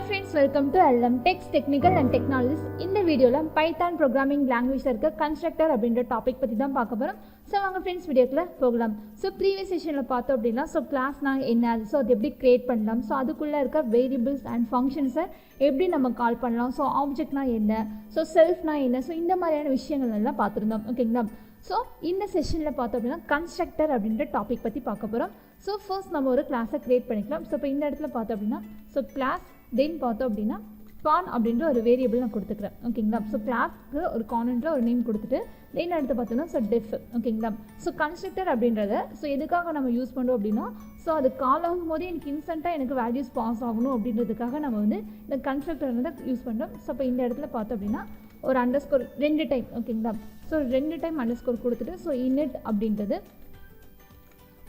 friends, welcome to LM Techs Technical and Technologies. இந்த வீடியோல Python programming லாங்குவேஜ்ல இருக்க கன்ஸ்ட்ரக்டர் அப்படிங்கற டாபிக் பத்தி தான் பார்க்க போறோம். சோ வாங்க फ्रेंड्स வீடியோக்குள்ள போகலாம். சோ ப்ரீவியஸ் செஷன்ல பார்த்தோம் அப்படினா சோ கிளாஸ்னா என்ன, சோ அது எப்படி கிரியேட் பண்ணலாம், சோ அதுக்குள்ள இருக்க வேரியபிள்ஸ் அண்ட் ஃபங்க்ஷன்ஸை எப்படி நம்ம கால் பண்ணலாம், சோ ஆப்ஜெக்ட்னா என்ன, சோ செல்ஃப்னா என்ன, சோ இந்த மாதிரியான விஷயங்கள் எல்லாம் பார்த்திருந்தோம். ஓகேங்களா? ஸோ இந்த செஷனில் பார்த்தோம் அப்படின்னா கன்ஸ்ட்ரக்டர் அப்படின்ற டாபிக் பற்றி பார்க்க போகிறோம். ஸோ ஃபர்ஸ்ட் நம்ம ஒரு கிளாஸை க்ரியேட் பண்ணிக்கலாம். ஸோ இப்போ இந்த இடத்துல பார்த்தோம் அப்படின்னா ஸோ கிளாஸ் தென் பார்த்தோம் அப்படின்னா கான் அப்படின்ற ஒரு வேரியபிள் நான் கொடுத்துக்கிறேன். ஓகேங்களா? ஸோ கிளாஸ்க்கு ஒரு கான்ன்ற ஒரு நேம் கொடுத்துட்டு தென் அடுத்து பார்த்தோம்னா ஸோ டெஃப். ஓகேங்களா? ஸோ கன்ஸ்ட்ரக்டர் அப்படின்றத ஸோ எதுக்காக நம்ம யூஸ் பண்ணுறோம் அப்படின்னா ஸோ அது கால் ஆகும் போது எனக்கு இன்ஸ்டண்ட்டாக எனக்கு வேல்யூஸ் பாஸ் ஆகணும் அப்படின்றதுக்காக நம்ம வந்து இந்த கன்ஸ்ட்ரக்டர் வந்து யூஸ் பண்ணுறோம். ஸோ இப்போ இந்த இடத்துல பார்த்தோம் அப்படின்னா ஒரு அண்டர்ஸ்கோர் 2 டைம். ஓகேங்களா? ஸோ 2 டைம் அண்டர்ஸ்கோர் கொடுத்துட்டு ஸோ இனிட் அப்படின்றது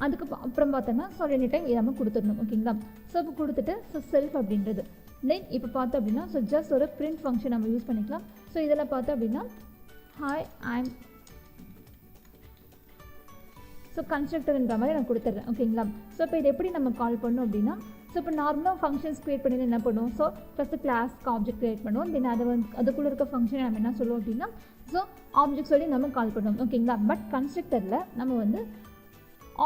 அதுக்கு அப்புறம் பார்த்தோன்னா ஸோ 2 டைம் இதை நம்ம கொடுத்துடணும். ஓகேங்களா? ஸோ இப்போ கொடுத்துட்டு ஸோ செல்ஃப் அப்படின்றது தென் இப்போ பார்த்தோம் அப்படின்னா ஸோ ஜஸ்ட் ஒரு பிரிண்ட் ஃபங்க்ஷன் நம்ம யூஸ் பண்ணிக்கலாம். ஸோ இதில் பார்த்தோம் அப்படின்னா ஹாய் ஐம் ஸோ கன்ஸ்ட்ரக்டர்ன்ற மாதிரி நான் கொடுத்துட்றேன். ஓகேங்களா? ஸோ இப்போ இது எப்படி நம்ம கால் பண்ணோம் அப்படின்னா ஸோ இப்போ நார்மலாக ஃபங்க்ஷன்ஸ் க்ரியேட் பண்ணி என்ன பண்ணுவோம், ஸோ ஃபஸ்ட்டு கிளாஸ்க்கு ஆப்ஜெக்ட் க்ரியேட் பண்ணுவோம். தென் அதை வந்து அதுக்குள்ளே இருக்க ஃபங்க்ஷனை நம்ம என்ன சொல்லுவோம் அப்படின்னா ஸோ ஆப்ஜெக்ட் சொல்லி நம்ம கால் பண்ணுவோம். ஓகேங்களா? பட் கன்ஸ்ட்ரக்டரில் நம்ம வந்து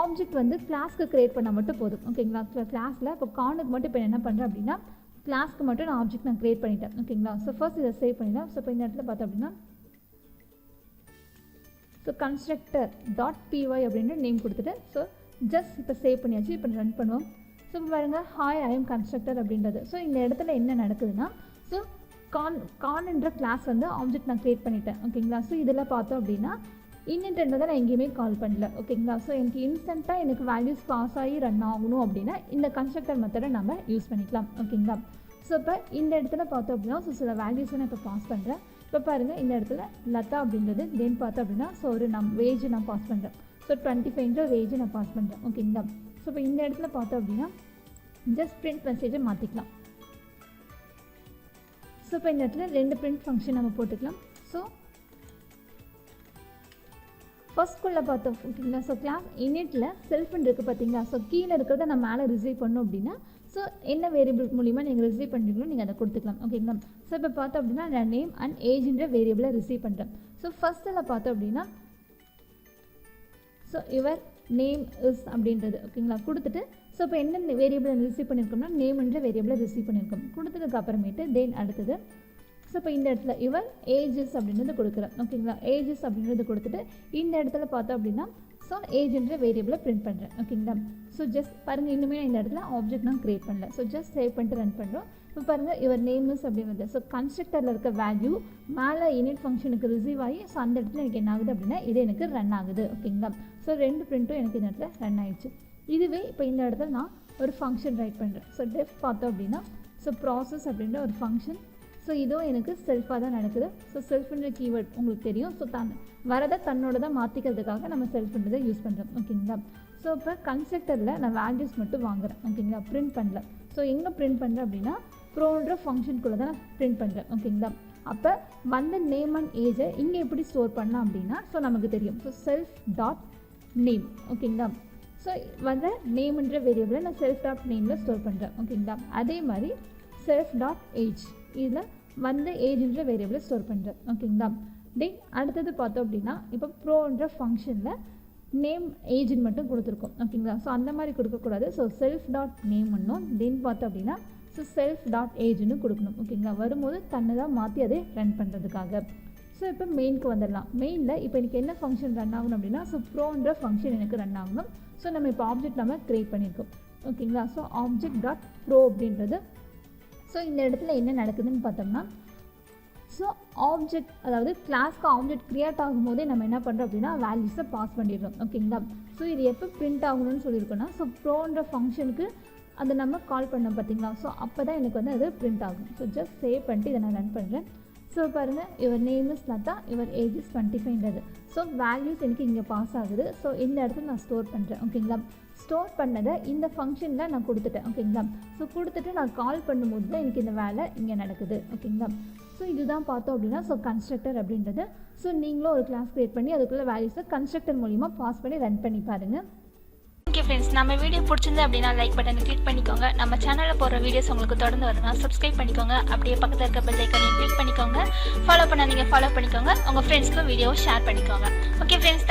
ஆப்ஜெக்ட் வந்து கிளாஸ்க்கு க்ரியேட் பண்ணால் மட்டும் போதும். ஓகேங்களா? கிளாஸில் இப்போ கானுக்கு மட்டும் இப்போ என்ன பண்ணுறேன் அப்படின்னா கிளாஸ்க்கு மட்டும் நான் ஆப்ஜெக்ட் நான் க்ரியேட் பண்ணிட்டேன். ஓகேங்களா? ஸோ ஃபர்ஸ்ட் இதை சேவ் பண்ணிடலாம். ஸோ இப்போ இந்த இடத்துல பார்த்தோம் அப்படின்னா ஸோ கன்ஸ்ட்ரக்டர் டாட் பிஒய் அப்படின்ற நேம் கொடுத்துட்டு ஸோ ஜஸ்ட் இப்போ சேவ் பண்ணியாச்சு. இப்போ ரன் பண்ணுவோம். ஸோ இப்போ பாருங்கள் ஹாய் ஐ எம் கன்ஸ்ட்ரக்டர் அப்படின்றது. ஸோ இந்த இடத்துல என்ன நடக்குதுன்னா ஸோ கான்ன்ற கிளாஸ் வந்து ஆப்ஜெக்ட் நான் க்ரியேட் பண்ணிட்டேன். ஓகேங்களா? ஸோ இதில் பார்த்தோம் அப்படின்னா இன்னிட்ன்றதை நான் எங்கேயுமே கால் பண்ணல. ஓகேங்களா? ஸோ எனக்கு இன்ஸ்டண்ட்டாக எனக்கு வேல்யூஸ் பாஸ் ஆகி ரன் ஆகணும் அப்படின்னா இந்த கன்ஸ்ட்ரக்டர் மெத்தடை நம்ம யூஸ் பண்ணிக்கலாம். ஓகேங்களா? ஸோ இப்போ இந்த இடத்துல பார்த்தோம் அப்படின்னா ஸோ சில வேல்யூஸை நான் இப்போ பாஸ் பண்ணுறேன். இப்போ பாருங்கள் இந்த இடத்துல லதா அப்படின்றது தென் பார்த்தோம் அப்படின்னா ஸோ ஒரு வேஜ் நான் பாஸ் பண்ணுறேன். ஸோ 25ன்ற வேஜ் நான் பாஸ் பண்ணுறேன். ஓகேங்களா? ஸோ இப்போ இந்த இடத்துல பார்த்தோம் அப்படின்னா ஜஸ்ட் பிரிண்ட் மெசேஜை மாற்றிக்கலாம். ஸோ இப்போ இந்த இடத்துல 2 பிரிண்ட் ஃபங்க்ஷன் நம்ம போட்டுக்கலாம். ஸோ ஃபர்ஸ்ட்குள்ளே பார்த்தோம். ஓகேங்களா? ஸோ கிளாஸ் இனிட்டில் செல்ஃப்னு இருக்குது பார்த்தீங்களா? ஸோ கீழே இருக்கிறத நான் மேலே ரிசீவ் பண்ணோம் அப்படின்னா ஸோ என்ன வேரியபிள் மூலிமா நீங்கள் ரிசீவ் பண்ணுறீங்களோ நீங்கள் அதை கொடுத்துக்கலாம். ஓகேங்களா? ஸோ இப்போ பார்த்தோம் அப்படின்னா நான் நேம் அண்ட் ஏஜ்ன்ற வேரியபிளை ரிசீவ் பண்ணுறேன். ஸோ ஃபஸ்ட்டில் பார்த்தோம் அப்படின்னா ஸோ யுவர் நேம் இஸ் அப்படின்றது. ஓகேங்களா? கொடுத்துட்டு ஸோ இப்போ என்ன வேரியபிளை ரிசீவ் பண்ணியிருக்கோம்னா நேம்ன்ற வேரியபிளை ரிசீவ் பண்ணியிருக்கோம். கொடுத்ததுக்கு அப்புறமேட்டு தென் அடுத்தது ஸோ இப்போ இந்த இடத்துல யுவர் ஏஜஸ் அப்படின்றது கொடுக்குறேன். ஓகேங்களா? ஏஜஸ் அப்படின்றது கொடுத்துட்டு இந்த இடத்துல பார்த்தோம் அப்படின்னா ஸோ ஏஜ்ன்ற வேரியபிளை பிரிண்ட் பண்ணுறேன். ஓகேங்களா? ஸோ ஜஸ்ட் பாருங்கள் இன்னுமே இந்த இடத்துல ஆப்ஜெக்ட் நான் க்ரியேட் பண்ணல. ஸோ ஜஸ்ட் சேவ் பண்ணிட்டு ரன் பண்ணுறோம். இப்போ பாருங்கள் யுவர் நேம்ஸ் அப்படின்றது ஸோ கன்ஸ்ட்ரக்டரில் இருக்க வேல்யூ மேலே இனிட் ஃபங்க்ஷனுக்கு ரிசீவ் ஆகி ஸோ அந்த இடத்துல எனக்கு என்ன ஆகுது அப்படின்னா இது எனக்கு ரன் ஆகுது. ஓகேங்களா? ஸோ 2 பிரிண்ட்டும் எனக்கு இந்த இடத்துல ரன் ஆகிடுச்சு. இதுவே இப்போ இந்த இடத்துல நான் ஒரு ஃபங்க்ஷன் ரைட் பண்ணுறேன். ஸோ டெஃப் பார்த்தோம் அப்படின்னா ஸோ ப்ராசஸ் அப்படின்ற ஒரு ஃபங்க்ஷன். ஸோ இதுவும் எனக்கு செல்ஃபாக தான் நடக்குது. ஸோ செல்ஃப்ன்ற கீவேர்ட் உங்களுக்கு தெரியும். ஸோ வரதை தன்னோட தான் மாற்றிக்கிறதுக்காக நம்ம செல்ஃப்ன்றதை யூஸ் பண்ணுறோம். ஓகேங்களா? ஸோ இப்போ கன்ஸ்ட்ரக்டரில் நான் வேல்யூஸ் மட்டும் வாங்குகிறேன். ஓகேங்களா? பிரிண்ட் பண்ணல. ஸோ எங்கே பிரிண்ட் பண்ணுறேன் அப்படின்னா ப்ரோன்ற ஃபங்க்ஷனுக்குள்ளே தான் நான் பிரிண்ட் பண்ணுறேன். ஓகேங்களா? அப்போ வந்த நேம் அண்ட் ஏஜை இங்கே எப்படி ஸ்டோர் பண்ணலாம் அப்படின்னா ஸோ நமக்கு தெரியும். So self dot name. ஓகேங்களா? ஸோ வந்த நேம்ன்ற வேரியபிளை நான் செல்ஃப் டாட் நேமில் ஸ்டோர் பண்ணுறேன். ஓகேங்களா? அதே மாதிரி செல்ஃப் டாட் ஏஜ் இதில் வந்த ஏஜ்ன்ற வேரியபிளை ஸ்டோர் பண்ணுறேன். ஓகேங்களா? தென் அடுத்தது பார்த்தோம் அப்படின்னா இப்போ ப்ரோன்ற ஃபங்க்ஷனில் நேம் ஏஜ்னு மட்டும் கொடுத்துருக்கோம். ஓகேங்களா? ஸோ அந்த மாதிரி கொடுக்கக்கூடாது. ஸோ செல்ஃப் டாட் நேம் ஒன்றும் தென் பார்த்தோம் அப்படின்னா ஸோ செல்ஃப் டாட் ஏஜ்னு கொடுக்கணும். ஓகேங்களா? வரும்போது தன்னை தான் மாற்றி அதை ரன் பண்ணுறதுக்காக. ஸோ இப்போ மெயினுக்கு வந்துடலாம். மெயினில் இப்போ எனக்கு என்ன ஃபங்க்ஷன் ரன் ஆகணும் அப்படின்னா ஸோ ப்ரோன்ற ஃபங்க்ஷன் எனக்கு ரன் ஆகணும். ஸோ நம்ம இப்போ ஆப்ஜெக்ட் நம்ம க்ரியேட் பண்ணியிருக்கோம். ஓகேங்களா? ஸோ ஆப்ஜெக்ட் டாட் ப்ரோ அப்படின்றது ஸோ இந்த இடத்துல என்ன நடக்குதுன்னு பார்த்தோம்னா ஸோ ஆப்ஜெக்ட் அதாவது கிளாஸ்க்கு ஆப்ஜெக்ட் க்ரியேட் ஆகும்போதே நம்ம என்ன பண்ணுறோம் அப்படின்னா வேல்யூஸை பாஸ் பண்ணிடுறோம். ஓகேங்களா? ஸோ இது எப்போ பிரிண்ட் ஆகணும்னு சொல்லியிருக்கோன்னா ஸோ ப்ரோன்ற ஃபங்க்ஷனுக்கு அதை நம்ம கால் பண்ணோம் பார்த்தீங்களா? ஸோ அப்போ தான் எனக்கு வந்து அது பிரிண்ட் ஆகும். ஸோ ஜஸ்ட் சேவ் பண்ணிட்டு இதை நான் ரன் பண்ணுறேன். ஸோ பாருங்கள் your name is Latha, your age is 25ன்றது. ஸோ வேல்யூஸ் எனக்கு இங்கே பாஸ் ஆகுது. ஸோ இந்த இடத்துல நான் ஸ்டோர் பண்ணுறேன். ஓகேங்களா? ஸ்டோர் பண்ணதை இந்த ஃபங்க்ஷனில் நான் கொடுத்துட்டேன். ஓகேங்களா? ஸோ கொடுத்துட்டு நான் கால் பண்ணும்போது தான் எனக்கு இந்த வேலை இங்கே நடக்குது. ஓகேங்களா? ஸோ இதுதான் பார்த்தோம் அப்படின்னா ஸோ கன்ஸ்ட்ரக்டர் அப்படின்றது. ஸோ நீங்களும் ஒரு கிளாஸ் க்ரியேட் பண்ணி அதுக்குள்ளே வேல்யூஸை கன்ஸ்ட்ரக்டர் மூலிமா பாஸ் பண்ணி ரன் பண்ணி பாருங்கள். ஃப்ரெண்ட்ஸ், நம்ம வீடியோ பிடிச்சிருந்து அப்படின்னா லைக் பட்டனை கிளிக் பண்ணிக்கோங்க. நம்ம சேனலில் போடுற வீடியோஸ் உங்களுக்கு தொடர்ந்து வரணும்னா சப்ஸ்கிரைப் பண்ணிக்கோங்க. அப்படியே பக்கத்தில் இருக்க பெல் ஐக்கானையும் கிளிக் பண்ணிக்கோங்க. ஃபாலோ பண்ணாதீங்க, ஃபாலோ பண்ணிக்கோங்க. உங்கள் ஃப்ரெண்ட்ஸ்க்கும் வீடியோவை ஷேர் பண்ணிக்கோங்க. Okay friends.